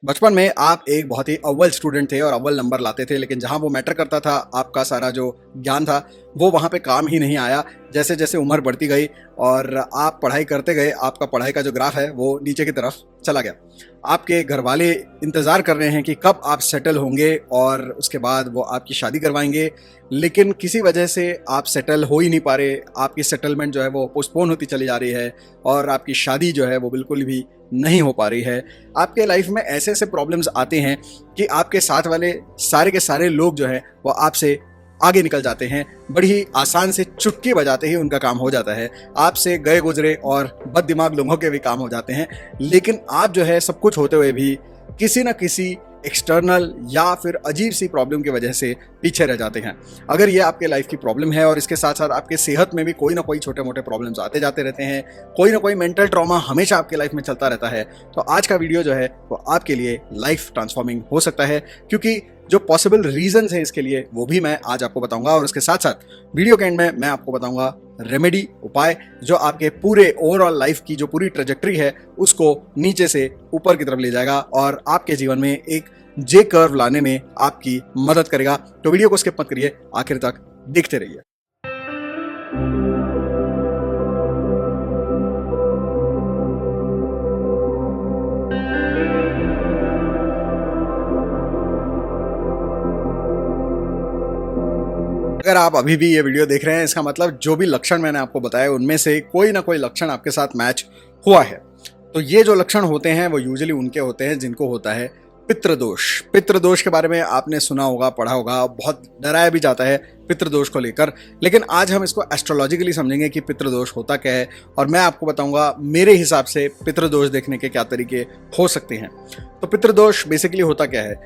बचपन में आप एक बहुत ही अव्वल स्टूडेंट थे और अव्वल नंबर लाते थे, लेकिन जहाँ वो मैटर करता था आपका सारा जो ज्ञान था वो वहाँ पे काम ही नहीं आया। जैसे जैसे उम्र बढ़ती गई और आप पढ़ाई करते गए, आपका पढ़ाई का जो ग्राफ है वो नीचे की तरफ चला गया। आपके घर वाले इंतज़ार कर रहे हैं कि कब आप सेटल होंगे और उसके बाद वो आपकी शादी करवाएंगे, लेकिन किसी वजह से आप सेटल हो ही नहीं पा रहे। आपकी सेटलमेंट जो है वो पोस्टपोन होती चली जा रही है और आपकी शादी जो है वो बिल्कुल भी नहीं हो पा रही है। आपके लाइफ में ऐसे ऐसे प्रॉब्लम्स आते हैं कि आपके साथ वाले सारे के सारे लोग जो हैं वो आपसे आगे निकल जाते हैं। बड़ी ही आसान से चुटकी बजाते ही उनका काम हो जाता है। आपसे गए गुजरे और बद दिमाग लोगों के भी काम हो जाते हैं, लेकिन आप जो है सब कुछ होते हुए भी किसी न किसी एक्सटर्नल या फिर अजीब सी प्रॉब्लम की वजह से पीछे रह जाते हैं। अगर ये आपके लाइफ की प्रॉब्लम है और इसके साथ साथ आपके सेहत में भी कोई ना कोई छोटे मोटे प्रॉब्लम्स आते जाते रहते हैं, कोई ना कोई मेंटल ट्रॉमा हमेशा आपके लाइफ में चलता रहता है, तो आज का वीडियो जो है वो आपके लिए लाइफ ट्रांसफॉर्मिंग हो सकता है। क्योंकि जो पॉसिबल रीजंस हैं इसके लिए वो भी मैं आज आपको बताऊंगा और उसके साथ साथ वीडियो के एंड में मैं आपको बताऊंगा रेमेडी, उपाय जो आपके पूरे ओवरऑल लाइफ की जो पूरी ट्रेजेक्ट्री है उसको नीचे से ऊपर की तरफ ले जाएगा और आपके जीवन में एक जे कर्व लाने में आपकी मदद करेगा। तो वीडियो को स्किप मत करिए, आखिर तक देखते रहिए। अगर आप अभी भी ये वीडियो देख रहे हैं, इसका मतलब जो भी लक्षण मैंने आपको बताए उनमें से कोई ना कोई लक्षण आपके साथ मैच हुआ है। तो ये जो लक्षण होते हैं वो यूजुअली उनके होते हैं जिनको होता है पितृदोष। पितृदोष के बारे में आपने सुना होगा, पढ़ा होगा, बहुत डराया भी जाता है पितृदोष को लेकर। लेकिन आज हम इसको एस्ट्रोलॉजिकली समझेंगे कि पितृदोष होता क्या है और मैं आपको बताऊंगा मेरे हिसाब से पितृदोष देखने के क्या तरीके हो सकते हैं। तो पितृदोष बेसिकली होता क्या है,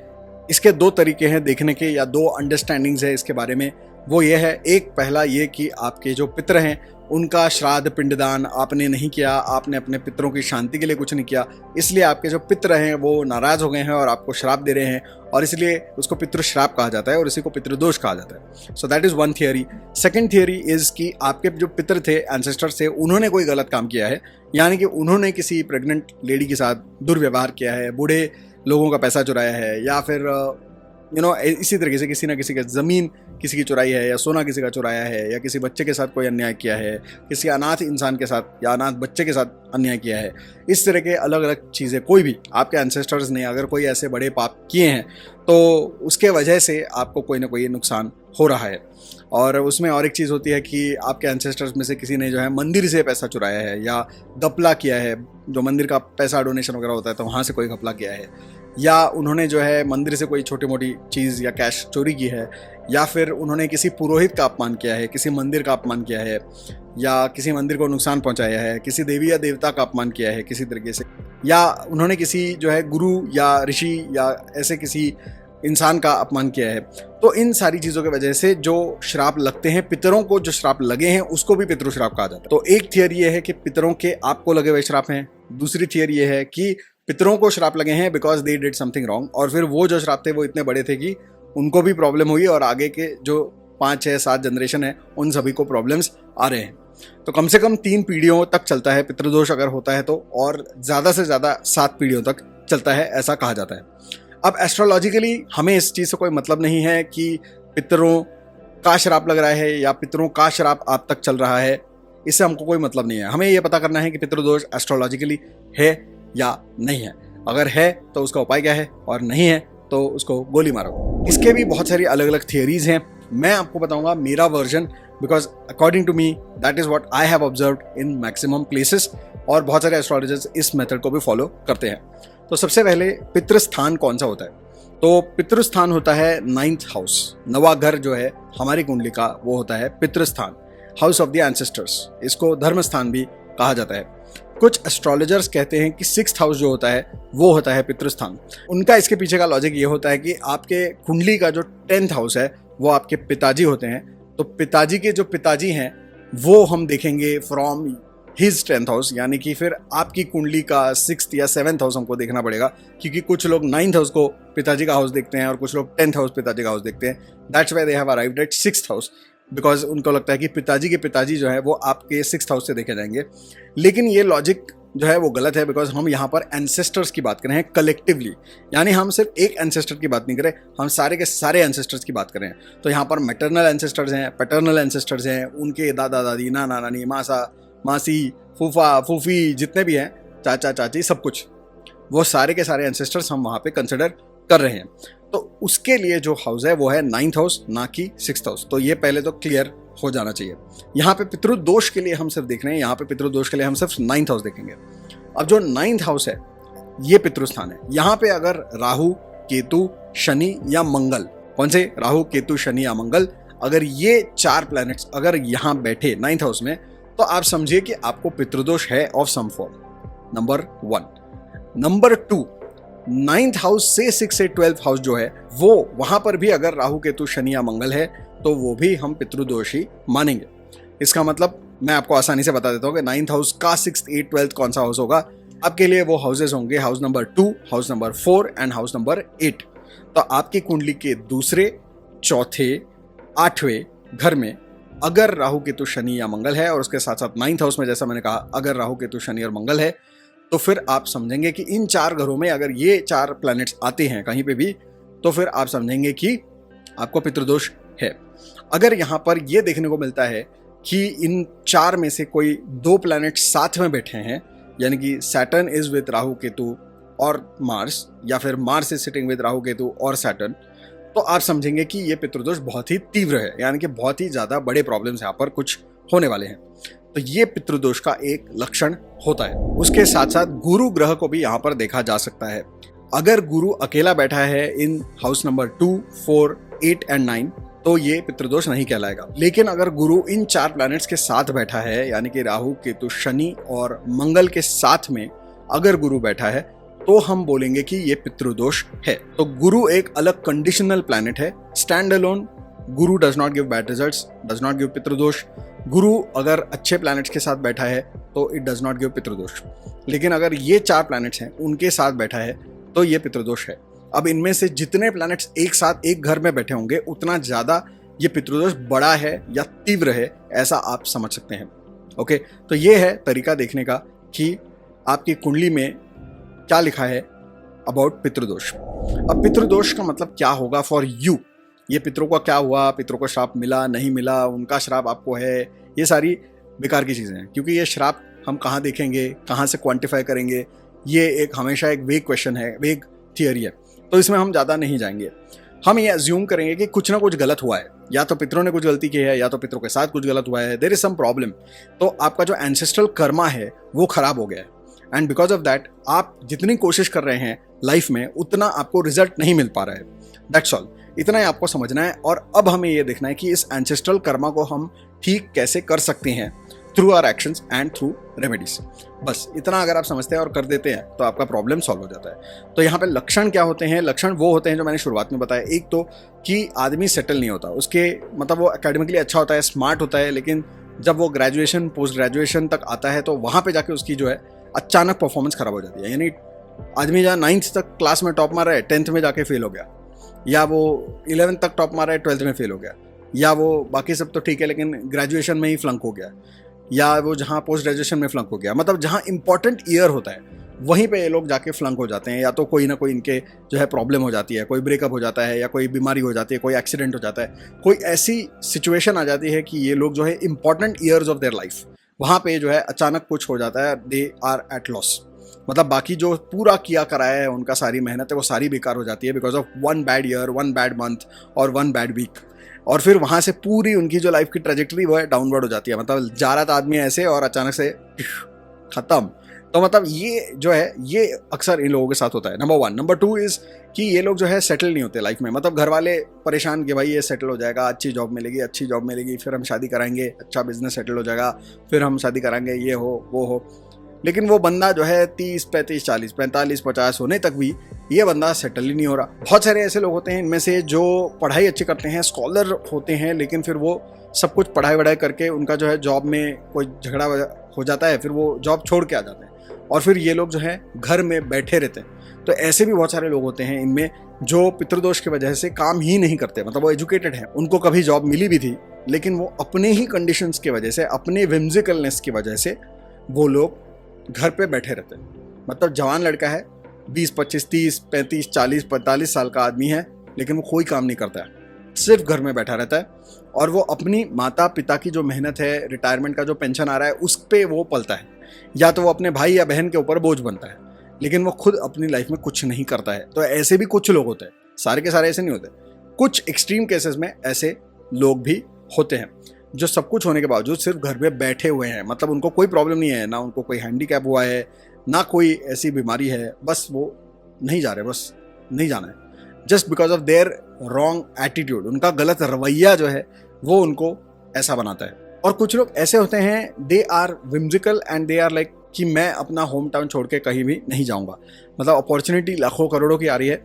इसके दो तरीके हैं देखने के, या दो अंडरस्टैंडिंग्स है इसके बारे में। वो ये है, एक पहला ये कि आपके जो पितर हैं उनका श्राद्ध पिंडदान आपने नहीं किया, आपने अपने पितरों की शांति के लिए कुछ नहीं किया, इसलिए आपके जो पितर हैं वो नाराज हो गए हैं और आपको श्राप दे रहे हैं और इसलिए उसको पितृश्राप कहा जाता है और इसी को पितृदोष कहा जाता है। So that is one theory. Second theory is कि आपके जो पितर थे, एंसेस्टर्स थे, उन्होंने कोई गलत काम किया है, यानी कि उन्होंने किसी प्रेग्नेंट लेडी के साथ दुर्व्यवहार किया है, बूढ़े लोगों का पैसा चुराया है, या फिर इसी तरीके से किसी ना किसी की ज़मीन किसी की चुराई है, या सोना किसी का चुराया है, या किसी बच्चे के साथ कोई अन्याय किया है, किसी अनाथ इंसान के साथ या अनाथ बच्चे के साथ अन्याय किया है। इस तरह के अलग अलग चीज़ें कोई भी आपके एंसेस्टर्स ने अगर कोई ऐसे बड़े पाप किए हैं तो उसके वजह से आपको कोई ना कोई नुकसान हो रहा है। और उसमें और एक चीज़ होती है कि आपके एंसेस्टर्स में से किसी ने जो है मंदिर से पैसा चुराया है या घपला किया है, जो मंदिर का पैसा डोनेशन वगैरह होता है तो वहाँ से कोई घपला किया है, या उन्होंने जो है मंदिर से कोई छोटी मोटी चीज़ या कैश चोरी की है, या फिर उन्होंने किसी पुरोहित का अपमान किया है, किसी मंदिर का अपमान किया है, या किसी मंदिर को नुकसान पहुंचाया है, किसी देवी या देवता का अपमान किया है किसी तरीके से, या उन्होंने किसी जो है गुरु या ऋषि या ऐसे किसी इंसान का अपमान किया है। तो इन सारी चीज़ों की वजह से जो श्राप लगते हैं, पितरों को जो श्राप लगे हैं उसको भी पितृश्राप कहा जाता है। तो एक थियरी ये है कि पितरों के आपको लगे हुए श्राप हैं। दूसरी थियरी ये है कि पितरों को श्राप लगे हैं because they did something wrong, और फिर वो जो श्राप थे वो इतने बड़े थे कि उनको भी प्रॉब्लम हुई और आगे के जो 5, 6, 7 जनरेशन है उन सभी को प्रॉब्लम्स आ रहे हैं। तो कम से कम 3 पीढ़ियों तक चलता है पितृदोष अगर होता है तो, और ज़्यादा से ज़्यादा 7 पीढ़ियों तक चलता है, ऐसा कहा जाता है। अब एस्ट्रोलॉजिकली हमें इस चीज़ से कोई मतलब नहीं है कि पितरों का श्राप लग रहा है या पितरों का श्राप आप तक चल रहा है, इससे हमको कोई मतलब नहीं है। हमें ये पता करना है कि पितृदोष एस्ट्रोलॉजिकली है या नहीं है। अगर है तो उसका उपाय क्या है, और नहीं है तो उसको गोली मारो। इसके भी बहुत सारी अलग अलग थियरीज हैं। मैं आपको बताऊंगा मेरा version, because according to me that is what I have observed in maximum places, और बहुत सारे एस्ट्रोलॉजर्स इस मेथड को भी फॉलो करते हैं। तो सबसे पहले पितृस्थान कौन सा होता है, तो पितृस्थान होता है 9th हाउस। नवा घर जो है हमारी कुंडली का वो होता है पितृस्थान, हाउस ऑफ द एंसेस्टर्स। इसको धर्म स्थान भी कहा जाता है। कुछ एस्ट्रोलॉजर्स कहते हैं कि 6th हाउस जो होता है वो होता है पितृस्थान। उनका इसके पीछे का लॉजिक ये होता है कि आपके कुंडली का जो 10th हाउस है वो आपके पिताजी होते हैं। तो पिताजी के जो पिताजी हैं वो हम देखेंगे फ्रॉम हिज 10th हाउस, यानी कि फिर आपकी कुंडली का 6th या 7th हाउस हमको देखना पड़ेगा, क्योंकि कुछ लोग 9th हाउस को पिताजी का हाउस देखते हैं और कुछ लोग 10th हाउस पिताजी का हाउस देखते हैं। That's why they have arrived at 6th house, because उनको लगता है कि पिताजी के पिताजी जो है वो आपके 6th हाउस से देखे जाएंगे। लेकिन ये लॉजिक जो है वो गलत है, बिकॉज हम यहाँ पर एंसेस्टर्स की बात कर रहे हैं कलेक्टिवली, यानी हम सिर्फ एक एंसेस्टर की बात नहीं कर रहे, हम सारे के सारे एंसेस्टर्स की बात कर रहे हैं। तो यहाँ पर मैटरनल एंसेस्टर्स हैं, पैटर्नल एंसेस्टर्स हैं, उनके दादा दादी, नाना नानी, मासा मासी, फूफा फूफी, जितने भी हैं, चाचा चाची, सब कुछ, वो सारे के सारे एंसेस्टर्स हम वहाँ पे कंसिडर कर रहे हैं। तो उसके लिए जो हाउस है वो है 9th हाउस, ना कि 6th हाउस। तो ये पहले तो क्लियर हो जाना चाहिए। यहाँ पे पितृदोष के लिए हम सिर्फ देख रहे हैं, यहाँ पे पितृदोष के लिए हम सिर्फ 9th हाउस देखेंगे। अब जो 9th हाउस है ये पितृस्थान है। यहाँ पे अगर राहु, केतु, शनि या मंगल, कौन से, राहु, केतु, शनि या मंगल, अगर ये 4 प्लैनेट्स अगर यहाँ बैठे 9th हाउस में, तो आप समझिए कि आपको पितृदोष है of some form. Number 1। Number 2, 9th house से 6 से 12th हाउस जो है वो, वहां पर भी अगर राहु, केतु, शनि या मंगल है तो वो भी हम पितृदोषी मानेंगे। इसका मतलब मैं आपको आसानी से बता देता हूँ कि 9th हाउस का 6th, 8th, 12th कौन सा हाउस होगा आपके लिए। वो हाउसेस होंगे house number 2, house number 4 and house number 8। तो आपकी कुंडली के दूसरे, चौथे, 8वें घर में अगर राहु, केतु, शनि या मंगल है, और उसके साथ साथ 9th हाउस में जैसा मैंने कहा अगर राहु, केतु, शनि और मंगल है, तो फिर आप समझेंगे कि इन 4 घरों में अगर ये 4 प्लैनेट्स आते हैं कहीं पे भी, तो फिर आप समझेंगे कि आपको पितृदोष है। अगर यहाँ पर ये देखने को मिलता है कि इन 4 में से कोई 2 प्लैनेट साथ में बैठे हैं, यानी कि Saturn is with Rahu, Ketu और मार्स, या फिर Mars is sitting with Rahu, Ketu और सैटर्न, तो आप समझेंगे कि ये पितृदोष बहुत ही तीव्र है, यानी कि बहुत ही ज्यादा बड़े प्रॉब्लम्स यहाँ पर कुछ होने वाले हैं। तो ये पितृदोष का एक लक्षण होता है। उसके साथ साथ गुरु ग्रह को भी यहाँ पर देखा जा सकता है। अगर गुरु अकेला बैठा है इन हाउस नंबर 2, 4, 8 एंड 9, तो ये पितृदोष नहीं कहलाएगा। लेकिन अगर गुरु इन 4 प्लैनेट्स के साथ बैठा है, यानी कि राहु, केतु, शनि और मंगल के साथ में अगर गुरु बैठा है, तो हम बोलेंगे कि ये पितृदोष है। तो गुरु एक अलग कंडीशनल प्लैनेट है। Stand alone Guru does not give bad results, does not give pitradosh. Guru अगर अच्छे प्लैनेट्स के साथ बैठा है तो it does not give pitradosh. लेकिन अगर ये 4 प्लैनेट्स हैं उनके साथ बैठा है तो ये पितृदोष है। अब इनमें से जितने प्लैनेट्स एक साथ एक घर में बैठे होंगे उतना ज्यादा ये पितृदोष बड़ा है या तीव्र है, ऐसा आप समझ सकते हैं। ओके, तो ये है तरीका देखने का कि आपकी कुंडली में क्या लिखा है अबाउट पितृदोष। अब पितृदोष का मतलब क्या होगा फॉर यू, ये पितरों का क्या हुआ, पितरों को श्राप मिला नहीं मिला, उनका श्राप आपको है, ये सारी बेकार की चीज़ें हैं। क्योंकि ये श्राप हम कहाँ देखेंगे, कहाँ से क्वांटिफाई करेंगे, ये एक हमेशा एक वेग क्वेश्चन है, वेग थियरी है। तो इसमें हम ज़्यादा नहीं जाएंगे। हम ये अज्यूम करेंगे कि कुछ ना कुछ गलत हुआ है, या तो पितरों ने कुछ गलती की है या तो पितरों के साथ कुछ गलत हुआ है, देयर इज सम प्रॉब्लम। तो आपका जो एंसेस्ट्रल कर्मा है वो खराब हो गया है, एंड बिकॉज ऑफ दैट आप जितनी कोशिश कर रहे हैं लाइफ में उतना आपको रिजल्ट नहीं मिल पा रहा है। दैट्स ऑल, इतना ही आपको समझना है। और अब हमें ये देखना है कि इस एंसेस्ट्रल कर्मा को हम ठीक कैसे कर सकते हैं through our actions and through remedies. बस इतना अगर आप समझते हैं और कर देते हैं तो आपका प्रॉब्लम सॉल्व हो जाता है। तो यहाँ पे लक्षण क्या होते हैं? लक्षण वो होते हैं जो मैंने शुरुआत में बताया। एक तो कि आदमी सेटल नहीं होता, उसके मतलब वो एकेडमिकली अच्छा होता है, स्मार्ट होता है, लेकिन जब वो ग्रेजुएशन पोस्ट ग्रेजुएशन तक आता है तो वहाँ पे जाके उसकी जो है अचानक परफॉर्मेंस खराब हो जाती है। यानी आदमी जहाँ 9th तक क्लास में टॉप मारा है 10th में जाके फेल हो गया, या वो 11th तक टॉप मारा है 12th में फेल हो गया, या वो बाकी सब तो ठीक है लेकिन ग्रेजुएशन में ही फ्लंक हो गया, या वो जहाँ पोस्ट ग्रेजुएशन में फ्लंक हो गया। मतलब जहाँ इंपॉर्टेंट ईयर होता है वहीं पे ये लोग जाके फ्लंक हो जाते हैं, या तो कोई ना कोई इनके जो है प्रॉब्लम हो जाती है, कोई ब्रेकअप हो जाता है, या कोई बीमारी हो जाती है, कोई एक्सीडेंट हो जाता है, कोई ऐसी सिचुएशन आ जाती है कि ये लोग जो है important years of their life वहाँ पे जो है अचानक कुछ हो जाता है, दे आर एट लॉस। मतलब बाकी जो पूरा किया कराया है उनका, सारी मेहनत है वो सारी बेकार हो जाती है because of 1 bad year, 1 bad month और 1 बैड वीक। और फिर वहाँ से पूरी उनकी जो लाइफ की ट्रेजेक्टरी वो है डाउनवर्ड हो जाती है। मतलब जा रहा था आदमी ऐसे और अचानक से खत्म। तो मतलब ये जो है ये अक्सर इन लोगों के साथ होता है। नंबर 1। नंबर 2 इज़ कि ये लोग जो है सेटल नहीं होते लाइफ में। मतलब घर वाले परेशान कि भाई ये सेटल हो जाएगा, अच्छी जॉब मिलेगी, अच्छी जॉब मिलेगी, फिर हम शादी कराएंगे, अच्छा बिजनेस सेटल हो जाएगा, फिर हम शादी कराएंगे, ये हो वो हो। लेकिन वो बंदा जो है 30, 35, 40, 45, 50 होने तक भी ये बंदा सेटल ही नहीं हो रहा। बहुत सारे ऐसे लोग होते हैं इनमें से जो पढ़ाई अच्छी करते हैं, स्कॉलर होते हैं, लेकिन फिर वो सब कुछ पढ़ाई वढ़ाई करके उनका जो है जॉब में कोई झगड़ा हो जाता है, फिर वो जॉब छोड़ के आ जाते हैं और फिर ये लोग जो है घर में बैठे रहते हैं। तो ऐसे भी बहुत सारे लोग होते हैं इनमें जो पितृदोष की वजह से काम ही नहीं करते। मतलब वो एजुकेटेड हैं, उनको कभी जॉब मिली भी थी, लेकिन वो अपने ही कंडीशंस की वजह से, अपने विम्जिकलनेस की वजह से वो लोग घर पे बैठे रहते हैं। मतलब जवान लड़का है, 20, 25, 30, 35, 40, 45 साल का आदमी है, लेकिन वो कोई काम नहीं करता है, सिर्फ घर में बैठा रहता है और वो अपनी माता पिता की जो मेहनत है, रिटायरमेंट का जो पेंशन आ रहा है, उस पे वो पलता है, या तो वो अपने भाई या बहन के ऊपर बोझ बनता है, लेकिन वो खुद अपनी लाइफ में कुछ नहीं करता है। तो ऐसे भी कुछ लोग होते हैं, सारे के सारे ऐसे नहीं होते, कुछ एक्सट्रीम केसेस में ऐसे लोग भी होते हैं जो सब कुछ होने के बावजूद सिर्फ घर में बैठे हुए हैं। मतलब उनको कोई प्रॉब्लम नहीं है, ना उनको कोई हैंडीकैप हुआ है, ना कोई ऐसी बीमारी है, बस वो नहीं जा रहे, बस नहीं जाना है, just because of their wrong attitude. उनका गलत रवैया जो है वो उनको ऐसा बनाता है। और कुछ लोग ऐसे होते हैं, they are whimsical and they are like कि मैं अपना होम टाउन छोड़ के कहीं भी नहीं जाऊंगा। मतलब अपॉर्चुनिटी लाखों करोड़ों की आ रही है,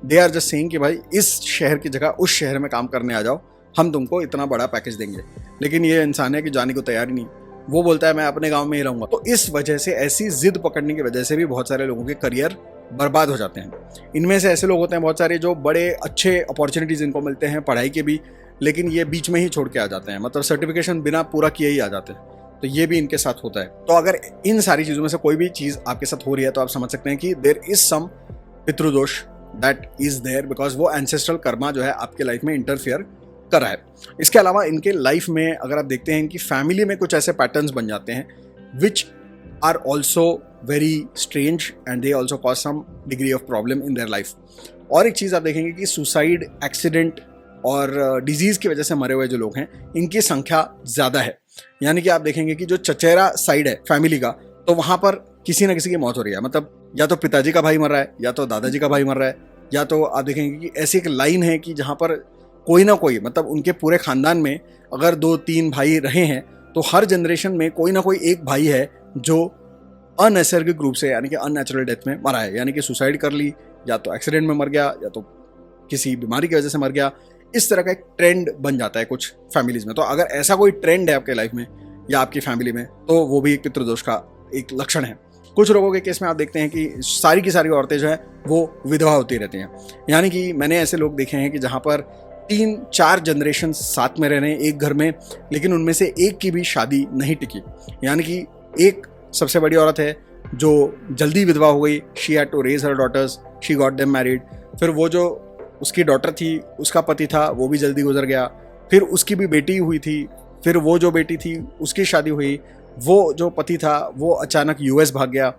दे आर जस्ट सेइंग कि भाई इस शहर की जगह उस शहर में काम करने आ जाओ, हम तुमको इतना बड़ा पैकेज देंगे। लेकिन ये इंसान है कि जाने को तैयार ही नहीं, वो बोलता है मैं अपने गांव में ही रहूंगा। तो इस वजह से, ऐसी जिद पकड़ने की वजह से भी बहुत सारे लोगों के करियर बर्बाद हो जाते हैं। इनमें से ऐसे लोग होते हैं बहुत सारे जो बड़े अच्छे अपॉर्चुनिटीज इनको मिलते हैं पढ़ाई के भी, लेकिन ये बीच में ही छोड़ के आ जाते हैं, मतलब सर्टिफिकेशन बिना पूरा किए ही आ जाते हैं। तो ये भी इनके साथ होता है। तो अगर इन सारी चीज़ों में से कोई भी चीज़ आपके साथ हो रही है तो आप समझ सकते हैं कि there is some pitradosh that is there, because वो एंसेस्ट्रल कर्मा जो है आपके लाइफ में इंटरफियर कर रहा है। इसके अलावा इनके लाइफ में अगर आप देखते हैं कि फैमिली में कुछ ऐसे पैटर्न्स बन जाते हैं which are also very strange and they also cause some degree of problem in their life. और एक चीज़ आप देखेंगे कि सुसाइड, एक्सीडेंट और डिजीज़ की वजह से मरे हुए जो लोग हैं, इनकी संख्या ज़्यादा है। यानी कि आप देखेंगे कि जो चचेरा साइड है फैमिली का, तो वहाँ पर किसी ना किसी की मौत हो रही है। मतलब या तो पिताजी का भाई मर रहा है, या तो दादाजी का भाई मर रहा है, या तो आप देखेंगे कि ऐसी एक लाइन है कि जहाँ पर कोई ना कोई, मतलब उनके पूरे खानदान में अगर 2-3 भाई रहे हैं तो हर जनरेशन में कोई ना कोई एक भाई है जो अनैसर्गिक रूप से, यानी कि अननेचुरल डेथ में मरा है, यानी कि सुसाइड कर ली, या तो एक्सीडेंट में मर गया, या तो किसी बीमारी की वजह से मर गया। इस तरह का एक ट्रेंड बन जाता है कुछ फैमिलीज में। तो अगर ऐसा कोई ट्रेंड है आपके लाइफ में या आपकी फैमिली में, तो वो भी एक पितृदोष का एक लक्षण है। कुछ लोगों के केस में आप देखते हैं कि सारी की सारी औरतें जो है वो विधवा होती रहती हैं। यानी कि मैंने ऐसे लोग देखे हैं कि जहाँ पर 3-4 जनरेशन साथ में रह रहे हैं एक घर में, लेकिन उनमें से एक की भी शादी नहीं टिकी। यानी कि एक सबसे बड़ी औरत है जो जल्दी विधवा हो गई, she had to raise her daughters, she got them married. फिर वो जो उसकी डॉटर थी, उसका पति था, वो भी जल्दी गुजर गया। फिर उसकी भी बेटी हुई थी, फिर वो जो बेटी थी उसकी शादी हुई, वो जो पति था वो अचानक यूएस भाग गया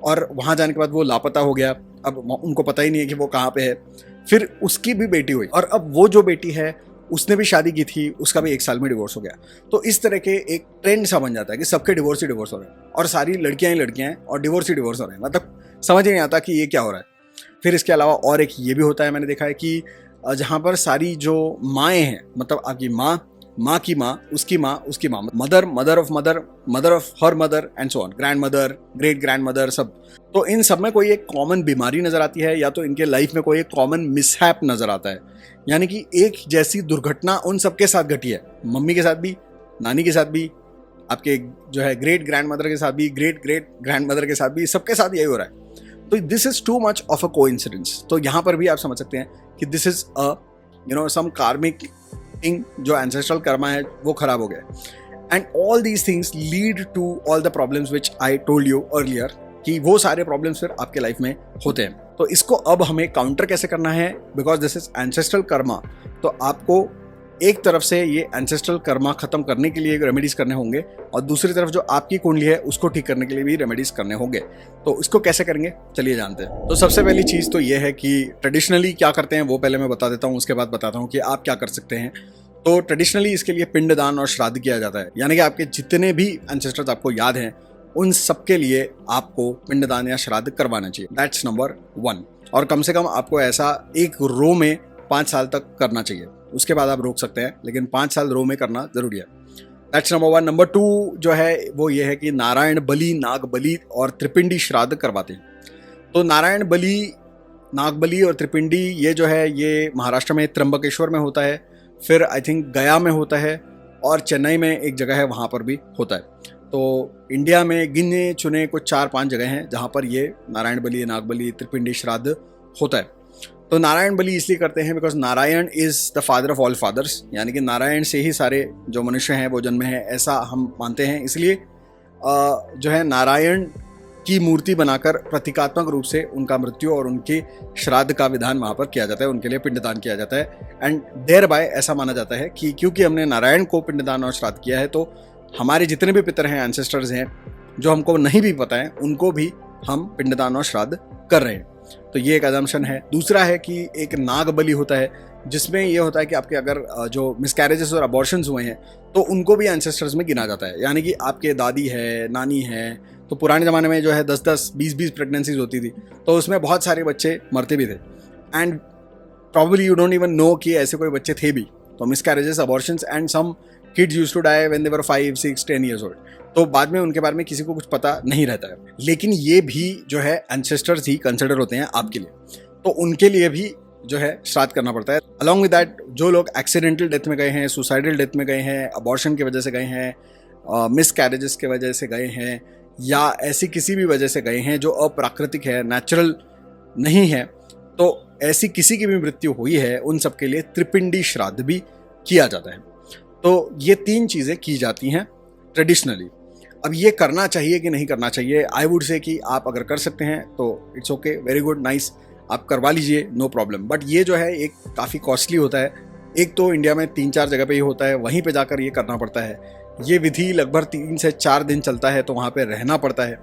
और वहाँ जाने के बाद वो लापता हो गया। अब उनको पता ही नहीं है कि वो कहाँ पे है। फिर उसकी भी बेटी हुई और अब वो जो बेटी है उसने भी शादी की थी, उसका भी 1 साल में डिवोर्स हो गया। तो इस तरह के एक ट्रेंड सा बन जाता है कि सबके डिवोर्स ही डिवोर्स हो रहे हैं और सारी लड़कियां ही लड़कियां हैं और डिवोर्स ही डिवोर्स हो रहे हैं। मतलब समझ ही नहीं आता कि ये क्या हो रहा है। फिर इसके अलावा और एक ये भी होता है, मैंने देखा है कि जहाँ पर सारी जो माएँ हैं, मतलब आपकी माँ की माँ, उसकी माँ, mother of her mother and so on, grand mother, great grand mother, सब। तो इन सब में कोई एक कॉमन बीमारी नजर आती है, या तो इनके लाइफ में कोई एक कॉमन मिसहैप नजर आता है। यानी कि एक जैसी दुर्घटना उन सबके साथ घटी है, मम्मी के साथ भी, नानी के साथ भी, आपके जो है ग्रेट ग्रैंड मदर के साथ भी, ग्रेट ग्रेट ग्रैंड मदर के साथ भी, सबके साथ यही हो रहा है। तो this is too much of a coincidence. तो यहाँ पर भी आप समझ सकते हैं कि दिस इज सम कार्मिक थिंग, जो एंसेस्ट्रल कर्मा है वो खराब हो गया। And all these things lead to all the problems which I told you earlier, कि वो सारे प्रॉब्लम्स फिर आपके लाइफ में होते हैं। तो इसको अब हमें काउंटर कैसे करना है, because this is ancestral Karma. तो आपको एक तरफ से ये एंसेस्ट्रल कर्मा खत्म करने के लिए रेमेडीज करने होंगे, और दूसरी तरफ जो आपकी कुंडली है उसको ठीक करने के लिए भी रेमेडीज करने होंगे। तो इसको कैसे करेंगे, चलिए जानते हैं। तो सबसे पहली चीज़ तो ये है कि ट्रेडिशनली क्या करते हैं वो पहले मैं बता देता हूँ, उसके बाद बताता हूँ कि आप क्या कर सकते हैं। तो ट्रेडिशनली इसके लिए पिंडदान और श्राद्ध किया जाता है। यानी कि आपके जितने भी एंसेस्टर्स आपको याद हैं उन सबके लिए आपको पिंडदान या श्राद्ध करवाना चाहिए। That's number 1। और कम से कम आपको ऐसा एक रो में 5 साल तक करना चाहिए। उसके बाद आप रोक सकते हैं, लेकिन 5 साल रो में करना जरूरी है। That's number 1। नंबर 2 जो है वो ये है कि नारायण बलि, नाग बलि और त्रिपिंडी श्राद्ध करवाते हैं। तो नारायण बलि, नाग बलि और त्रिपिंडी ये जो है ये महाराष्ट्र में त्र्यंबकेश्वर में होता है, फिर आई थिंक गया में होता है, और चेन्नई में एक जगह है वहाँ पर भी होता है। तो इंडिया में गिने चुने कुछ 4-5 जगह हैं जहाँ पर ये नारायण बलि, नाग बलि, त्रिपिंडी श्राद्ध होता है। तो नारायण बलि इसलिए करते हैं because Narayan is the father of all fathers, यानी कि नारायण से ही सारे जो मनुष्य हैं वो जन्मे हैं, ऐसा हम मानते हैं। इसलिए जो है नारायण की मूर्ति बनाकर प्रतीकात्मक रूप से उनका मृत्यु और उनके श्राद्ध का विधान वहाँ पर किया जाता है, उनके लिए पिंडदान किया जाता है। एंड देयर बाय ऐसा माना जाता है कि क्योंकि हमने नारायण को पिंडदान और श्राद्ध किया है तो हमारे जितने भी पितर हैं, एंसेस्टर्स हैं, जो हमको नहीं भी पता है, उनको भी हम पिंडदान और श्राद्ध कर रहे हैं। तो ये एक अजम्पशन है। दूसरा है कि एक नाग बलि होता है, जिसमें ये होता है कि आपके अगर जो मिसकैरेजेस और अबॉर्शंस हुए हैं तो उनको भी एंसेस्टर्स में गिना जाता है। यानी कि आपके दादी है, नानी है, तो पुराने ज़माने में जो है 10-10, 20-20 प्रेगनेंसीज होती थी, तो उसमें बहुत सारे बच्चे मरते भी थे। And probably you don't even know कि ऐसे कोई बच्चे थे भी। तो miscarriages, abortions and some kids used to die when they were 5, 6, 10 years old. तो बाद में उनके बारे में किसी को कुछ पता नहीं रहता है। लेकिन ये भी जो है एंसेस्टर्स ही कंसिडर होते हैं आपके लिए, तो उनके लिए भी जो है श्राद्ध करना पड़ता है। अलॉन्ग विद दैट, जो लोग एक्सीडेंटल डेथ में गए हैं, सुसाइडल डेथ में गए हैं, अबॉर्शन की वजह से गए हैं, मिसकैरेजेस की वजह से गए हैं, या ऐसी किसी भी वजह से गए हैं जो अप्राकृतिक है, नेचुरल नहीं है, तो ऐसी किसी की भी मृत्यु हुई है, उन सब के लिए त्रिपिंडी श्राद्ध भी किया जाता है। तो ये 3 चीज़ें की जाती हैं ट्रेडिशनली। अब ये करना चाहिए कि नहीं करना चाहिए, आई वुड से कि आप अगर कर सकते हैं तो it's okay, very good, nice, आप करवा लीजिए, नो प्रॉब्लम। बट ये जो है एक काफ़ी कॉस्टली होता है। एक तो इंडिया में 3-4 जगह पे ही होता है, वहीं पे जाकर ये करना पड़ता है। ये विधि लगभग 3 से 4 दिन चलता है, तो वहाँ पे रहना पड़ता है।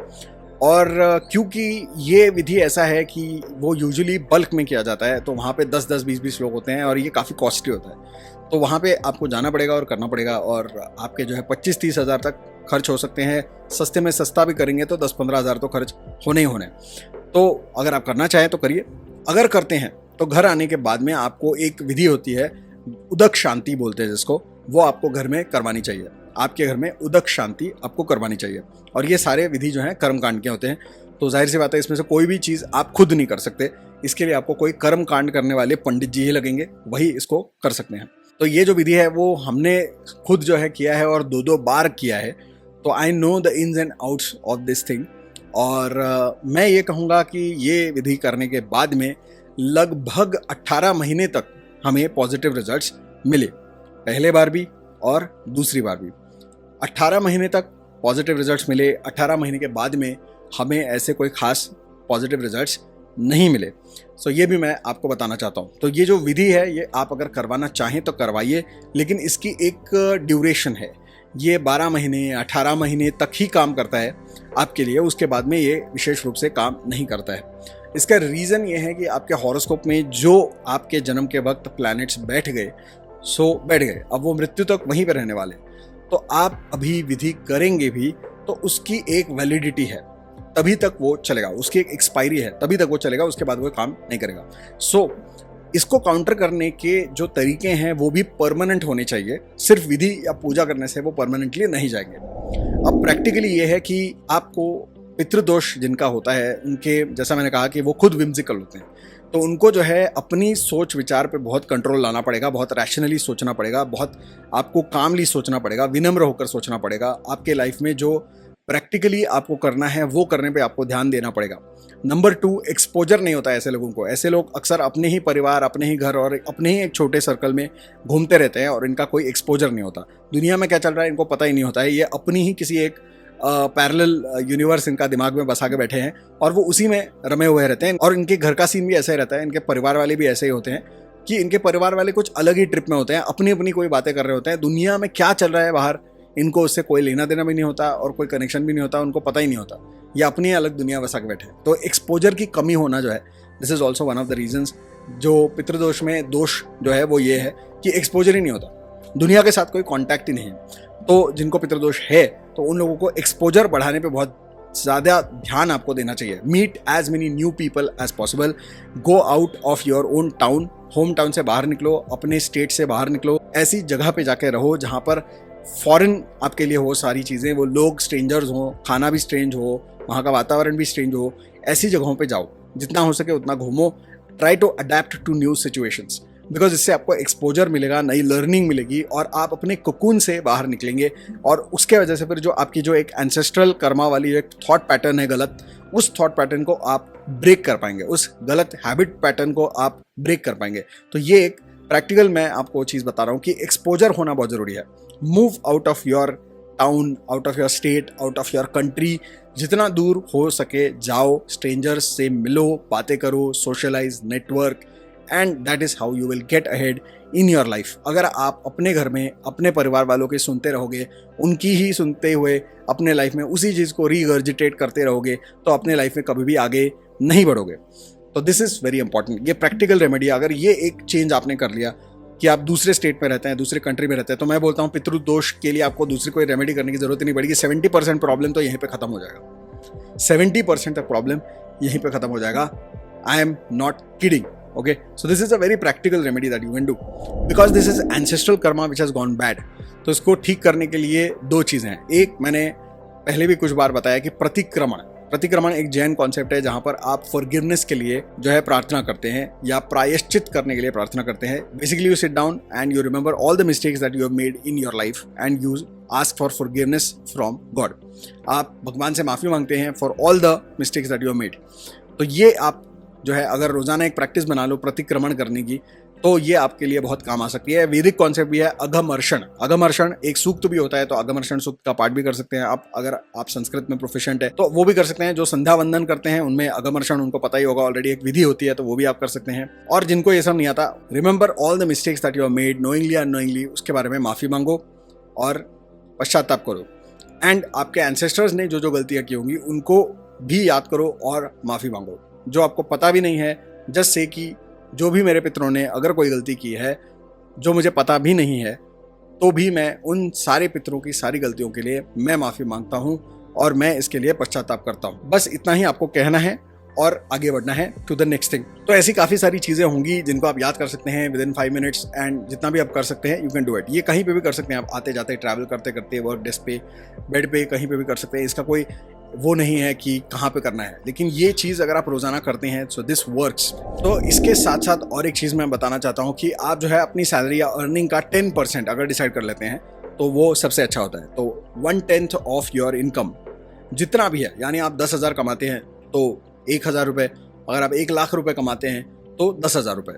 और क्योंकि ये विधि ऐसा है कि वो यूजुअली बल्क में किया जाता है, तो वहाँ पे 10-10, 20-20 लोग होते हैं और ये काफ़ी कॉस्टली होता है। तो वहाँ पे आपको जाना पड़ेगा और करना पड़ेगा, और आपके जो है 25-30 हज़ार तक खर्च हो सकते हैं। सस्ते में सस्ता भी करेंगे तो 10-15 हज़ार तो खर्च होने ही होने। तो अगर आप करना चाहें तो करिए। अगर करते हैं तो घर आने के बाद में आपको एक विधि होती है, उदक शांति बोलते हैं जिसको, वो आपको घर में करवानी चाहिए। आपके घर में उदक शांति आपको करवानी चाहिए। और ये सारे विधि जो हैं कर्मकांड के होते हैं। तो जाहिर सी बात है, इसमें से कोई भी चीज़ आप खुद नहीं कर सकते। इसके लिए आपको कोई कर्मकांड करने वाले पंडित जी ही लगेंगे, वही इसको कर सकते हैं। तो ये जो विधि है वो हमने खुद जो है किया है और 2-2 बार किया है। तो I know the ins and outs of this thing. और मैं ये कहूँगा कि ये विधि करने के बाद में लगभग 18 महीने तक हमें पॉजिटिव रिजल्ट्स मिले, पहले बार भी और दूसरी बार भी। 18 महीने तक पॉजिटिव रिजल्ट्स मिले। 18 महीने के बाद में हमें ऐसे कोई खास पॉजिटिव रिजल्ट्स नहीं मिले। सो ये भी मैं आपको बताना चाहता हूँ। तो ये जो विधि है, ये आप अगर करवाना चाहें तो करवाइए, लेकिन इसकी एक ड्यूरेशन है। ये 12 महीने, 18 महीने तक ही काम करता है आपके लिए, उसके बाद में ये विशेष रूप से काम नहीं करता है। इसका रीज़न ये है कि आपके हॉरोस्कोप में जो आपके जन्म के वक्त प्लैनेट्स बैठ गए, सो बैठ गए, अब वो मृत्यु तक वहीं पर रहने वाले। तो आप अभी विधि करेंगे भी तो उसकी एक वैलिडिटी है, तभी तक वो चलेगा, उसकी एक एक्सपायरी है, तभी तक वो चलेगा, उसके बाद वो काम नहीं करेगा। सो इसको काउंटर करने के जो तरीके हैं वो भी परमानेंट होने चाहिए। सिर्फ विधि या पूजा करने से वो परमानेंटली नहीं जाएंगे। अब प्रैक्टिकली ये है कि आपको पितृदोष जिनका होता है, उनके, जैसा मैंने कहा कि वो खुद विम्सिकल होते हैं, तो उनको जो है अपनी सोच विचार पे बहुत कंट्रोल लाना पड़ेगा, बहुत रैशनली सोचना पड़ेगा, बहुत आपको कामली सोचना पड़ेगा, विनम्र होकर सोचना पड़ेगा। आपके लाइफ में जो प्रैक्टिकली आपको करना है वो करने पे आपको ध्यान देना पड़ेगा। नंबर 2, एक्सपोजर नहीं होता है ऐसे लोगों को। ऐसे लोग अक्सर अपने ही परिवार, अपने ही घर और अपने ही एक छोटे सर्कल में घूमते रहते हैं और इनका कोई एक्सपोजर नहीं होता। दुनिया में क्या चल रहा है इनको पता ही नहीं होता है। ये अपनी ही किसी एक पैरेलल यूनिवर्स इनका दिमाग में बसा के बैठे हैं और वो उसी में रमे हुए रहते हैं। और इनके घर का सीन भी ऐसा ही रहता है, इनके परिवार वाले भी ऐसे ही होते हैं कि इनके परिवार वाले कुछ अलग ही ट्रिप में होते हैं, अपनी अपनी कोई बातें कर रहे होते हैं। दुनिया में क्या चल रहा है बाहर इनको उससे कोई लेना देना भी नहीं होता और कोई कनेक्शन भी नहीं होता, उनको पता ही नहीं होता। ये अपनी अलग दुनिया बसा के बैठे हैं। तो एक्सपोजर की कमी होना जो है, this is also one of the reasons. जो पितृदोष में दोष जो है वो ये है कि एक्सपोजर ही नहीं होता, दुनिया के साथ कोई कॉन्टैक्ट ही नहीं है। तो जिनको पितृदोष है तो उन लोगों को एक्सपोजर बढ़ाने पे बहुत ज़्यादा ध्यान आपको देना चाहिए। Meet as many new people as possible, go out of your own town, home town से बाहर निकलो, अपने स्टेट से बाहर निकलो, ऐसी जगह पे जाके रहो जहाँ पर फॉरेन आपके लिए हो सारी चीज़ें, वो लोग स्ट्रेंजर्स हों, खाना भी स्ट्रेंज हो, वहाँ का वातावरण भी स्ट्रेंज हो। ऐसी जगहों पे जाओ, जितना हो सके उतना घूमो, try to adapt to new situations, because इससे आपको एक्सपोजर मिलेगा, नई लर्निंग मिलेगी और आप अपने कोकून से बाहर निकलेंगे। और उसके वजह से फिर जो आपकी जो एक एंसेस्ट्रल कर्मा वाली एक थॉट पैटर्न है गलत, उस थॉट पैटर्न को आप ब्रेक कर पाएंगे, उस गलत हैबिट पैटर्न को आप ब्रेक कर पाएंगे। तो ये एक प्रैक्टिकल मैं आपको चीज़ बता रहा हूँ कि एक्सपोजर होना बहुत ज़रूरी है। Move out of your town, out of your state, out of your country. जितना दूर हो सके जाओ, स्ट्रेंजर्स से मिलो, बातें करो, socialise, network, and that is how you will get ahead in your life. अगर आप अपने घर में अपने परिवार वालों के सुनते रहोगे, उनकी ही सुनते हुए अपने लाइफ में उसी चीज़ को रीगर्जिटेट करते रहोगे, तो अपने लाइफ में कभी भी आगे नहीं बढ़ोगे। तो दिस इज़ वेरी इंपॉर्टेंट। ये प्रैक्टिकल रेमेडी, अगर ये एक चेंज आपने कर लिया कि आप दूसरे स्टेट में रहते हैं, दूसरे कंट्री में रहते हैं, तो मैं बोलता हूँ पितृदोष के लिए आपको दूसरी कोई रेमेडी करने की जरूरत नहीं पड़ेगी। 70% प्रॉब्लम तो यहीं पे खत्म हो जाएगा। 70% प्रॉब्लम यहीं पे खत्म हो जाएगा। I am not kidding. Okay, so this is a very practical remedy that you can do because this is ancestral karma which has gone bad. तो इसको ठीक करने के लिए दो चीज़ें हैं। एक, मैंने पहले भी कुछ बार बताया कि प्रतिक्रमण एक जैन कॉन्सेप्ट है जहाँ पर आप फॉरगिवनेस के लिए जो है प्रार्थना करते हैं या प्रायश्चित करने के लिए प्रार्थना करते हैं। Basically you sit down and you remember all the mistakes that you have made in your life and you ask for forgiveness from God. आप भगवान से माफ़ी मांगते हैं for all the mistakes that you have made. तो ये आप जो है अगर रोजाना एक प्रैक्टिस बना लो प्रतिक्रमण करने की, तो ये आपके लिए बहुत काम आ सकती है। वैदिक कॉन्सेप्ट भी है अघमर्षण। अघमर्षण एक सूक्त भी होता है, तो अघमर्षण सूक्त का पाठ भी कर सकते हैं आप। अगर आप संस्कृत में प्रोफिशिएंट है तो वो भी कर सकते हैं। जो संध्या वंदन करते हैं उनमें अघमर्षण उनको पता ही होगा, ऑलरेडी एक विधि होती है, तो वो भी आप कर सकते हैं। और जिनको ये सब नहीं आता, remember all the mistakes that you have made knowingly unknowingly, उसके बारे में माफी मांगो और पश्चाताप करो। एंड आपके एंसेस्टर्स ने जो जो गलतियां की होंगी उनको भी याद करो और माफी मांगो। जो आपको पता भी नहीं है, जस्ट से कि जो भी मेरे पितरों ने अगर कोई गलती की है जो मुझे पता भी नहीं है, तो भी मैं उन सारे पितरों की सारी गलतियों के लिए मैं माफ़ी मांगता हूँ और मैं इसके लिए पश्चाताप करता हूँ। बस इतना ही आपको कहना है और आगे बढ़ना है टू द नेक्स्ट थिंग। तो ऐसी काफ़ी सारी चीज़ें होंगी जिनको आप याद कर सकते हैं विद इन 5 मिनट्स, एंड जितना भी आप कर सकते हैं यू कैन डू इट। ये कहीं पे भी कर सकते हैं आप, आते जाते, ट्रैवल करते करते, वर्क डेस्क पे, बेड पे, कहीं पे भी कर सकते हैं। इसका कोई वो नहीं है कि कहाँ पे करना है, लेकिन ये चीज़ अगर आप रोज़ाना करते हैं सो दिस वर्क्स। तो इसके साथ साथ और एक चीज़ मैं बताना चाहता हूँ कि आप जो है अपनी सैलरी या अर्निंग का 10% अगर डिसाइड कर लेते हैं तो वो सबसे अच्छा होता है। तो 1/10 ऑफ योर इनकम जितना भी है, यानी आप 10,000 कमाते हैं तो 1,000 रुपये, अगर आप 1,00,000 रुपये कमाते हैं तो 10,000 रुपये।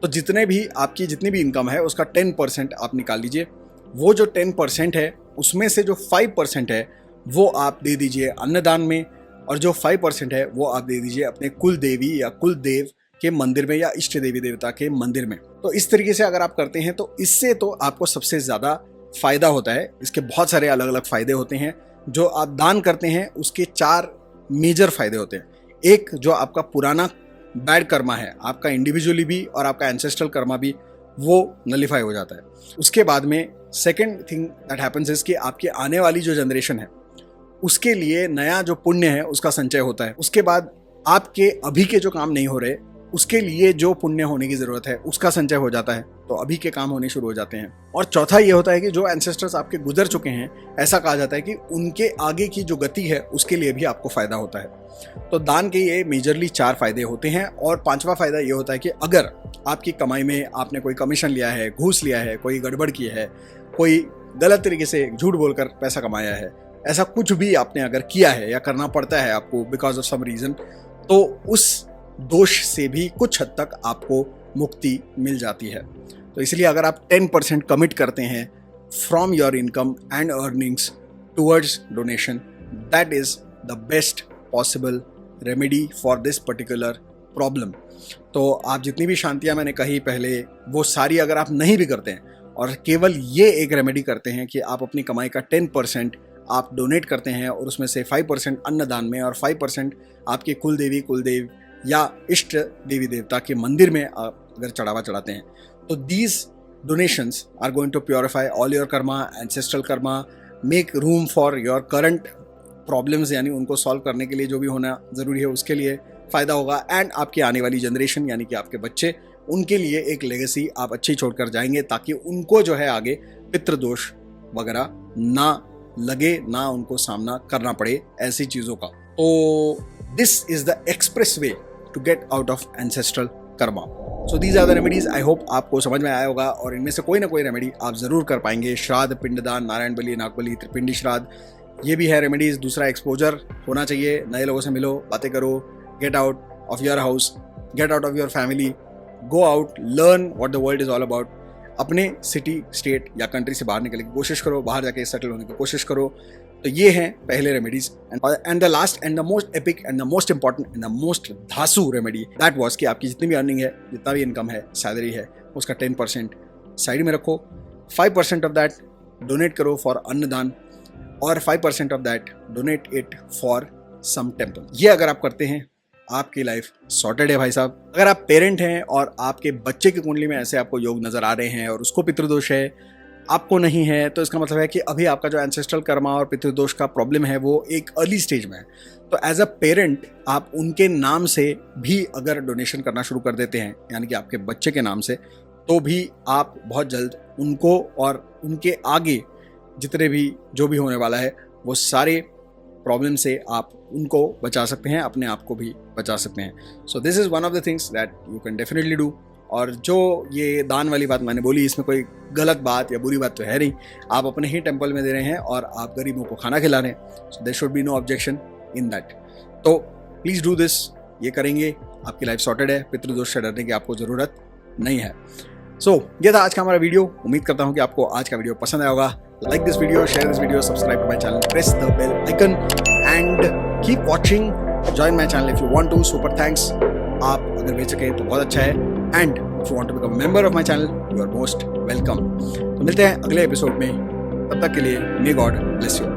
तो जितने भी आपकी जितनी भी इनकम है उसका 10% आप निकाल लीजिए। वो जो 10% है उसमें से जो 5% है वो आप दे दीजिए अन्नदान में, और जो 5% है वो आप दे दीजिए अपने कुल देवी या कुल देव के मंदिर में या इष्ट देवी देवता के मंदिर में। तो इस तरीके से अगर आप करते हैं तो इससे तो आपको सबसे ज़्यादा फायदा होता है। इसके बहुत सारे अलग अलग फायदे होते हैं। जो आप दान करते हैं उसके 4 मेजर फायदे होते हैं। एक, जो आपका पुराना बैड कर्मा है, आपका इंडिविजुअली भी और आपका एंसेस्ट्रल कर्मा भी, वो नलिफाई हो जाता है। उसके बाद में second thing that happens is कि आपकी आने वाली जो जनरेशन है उसके लिए नया जो पुण्य है उसका संचय होता है। उसके बाद आपके अभी के जो काम नहीं हो रहे उसके लिए जो पुण्य होने की जरूरत है उसका संचय हो जाता है, तो अभी के काम होने शुरू हो जाते हैं। और चौथा ये होता है कि जो एंसेस्टर्स आपके गुजर चुके हैं, ऐसा कहा जाता है कि उनके आगे की जो गति है उसके लिए भी आपको फायदा होता है। तो दान के ये मेजरली 4 फायदे होते हैं। और 5वां फायदा ये होता है कि अगर आपकी कमाई में आपने कोई कमीशन लिया है, घूस लिया है, कोई गड़बड़ की है, कोई गलत तरीके से झूठ बोलकर पैसा कमाया है, ऐसा कुछ भी आपने अगर किया है या करना पड़ता है आपको बिकॉज ऑफ सम रीजन, तो उस दोष से भी कुछ हद तक आपको मुक्ति मिल जाती है। तो इसलिए अगर आप 10% कमिट करते हैं from your income and earnings towards donation, that is the best possible remedy for this particular problem. तो आप जितनी भी शांतियाँ मैंने कही पहले, वो सारी अगर आप नहीं भी करते हैं और केवल ये एक रेमेडी करते हैं कि आप अपनी कमाई का 10% आप डोनेट करते हैं और उसमें से 5% अन्नदान में और 5% आपके कुल देवी कुलदेव या इष्ट देवी देवता के मंदिर में आप अगर चढ़ावा चढ़ाते हैं, तो these donations are going to purify all your karma, ancestral karma, make room for your current problems, यानी उनको सॉल्व करने के लिए जो भी होना ज़रूरी है उसके लिए फ़ायदा होगा। एंड आपकी आने वाली जनरेशन यानी कि आपके बच्चे, उनके लिए एक लेगेसी आप अच्छी छोड़कर जाएंगे ताकि उनको जो है आगे पितृदोष वगैरह ना लगे, ना उनको सामना करना पड़े ऐसी चीज़ों का। तो this is the express way to get out of ancestral karma. So these are the remedies. I hope आपको समझ में आया होगा और इनमें से कोई ना कोई रेमेडी आप ज़रूर कर पाएंगे। श्राद्ध, पिंडदान, नारायण बलि, नागबलि, त्रिपिंडी श्राद्ध, ये भी है रेमेडीज। दूसरा, एक्सपोजर होना चाहिए, नए लोगों से मिलो, बातें करो, gate out of your house, gate out of your family, go out, learn what the world is all about. अपने सिटी, स्टेट या कंट्री से बाहर निकलने की कोशिश करो, बाहर जाके सेटल होने की कोशिश करो। तो ये हैं पहले remedies and the last and the most epic and the most important and the most dhasu remedy that was कि आपकी जितनी भी अर्निंग है, जितना भी इनकम है, सैलरी है, उसका 10% साइड में रखो, 5% ऑफ दैट डोनेट करो फॉर अन्नदान और 5% of that donate it for some temple. ये अगर आप करते हैं आपकी लाइफ सॉर्टेड है भाई साहब। अगर आप पेरेंट हैं और आपके बच्चे की कुंडली में ऐसे आपको योग नजर आ रहे हैं और उसको पितृदोष है, आपको नहीं है, तो इसका मतलब है कि अभी आपका जो एंसेस्ट्रल कर्मा और पितृदोष का प्रॉब्लम है वो एक अर्ली स्टेज में है। तो एज अ पेरेंट आप उनके नाम से भी अगर डोनेशन करना शुरू कर देते हैं, यानी कि आपके बच्चे के नाम से, तो भी आप बहुत जल्द उनको और उनके आगे जितने भी जो भी होने वाला है वो सारे प्रॉब्लम से आप उनको बचा सकते हैं, अपने आप को भी बचा सकते हैं। So this is one of the things that you can definitely do. और जो ये दान वाली बात मैंने बोली, इसमें कोई गलत बात या बुरी बात तो है नहीं। आप अपने ही टेम्पल में दे रहे हैं और आप गरीबों को खाना खिला रहे हैं, so there should be no objection in that. तो प्लीज़ डू दिस। ये करेंगे आपकी लाइफ सॉर्टेड है, पितृदोष से डरने की आपको ज़रूरत नहीं है। सो ये था आज का हमारा वीडियो। उम्मीद करता हूँ कि आपको आज का वीडियो पसंद आया होगा। Like this video, share this video, subscribe to my channel, press the bell icon and keep watching. Join my channel if you want to. Super thanks. आप अगर भेज सकें तो बहुत अच्छा है। And if you want to become member of my channel, you are most welcome. तो मिलते हैं अगले एपिसोड में। तब तक के लिए मे गॉड ब्लेस यू।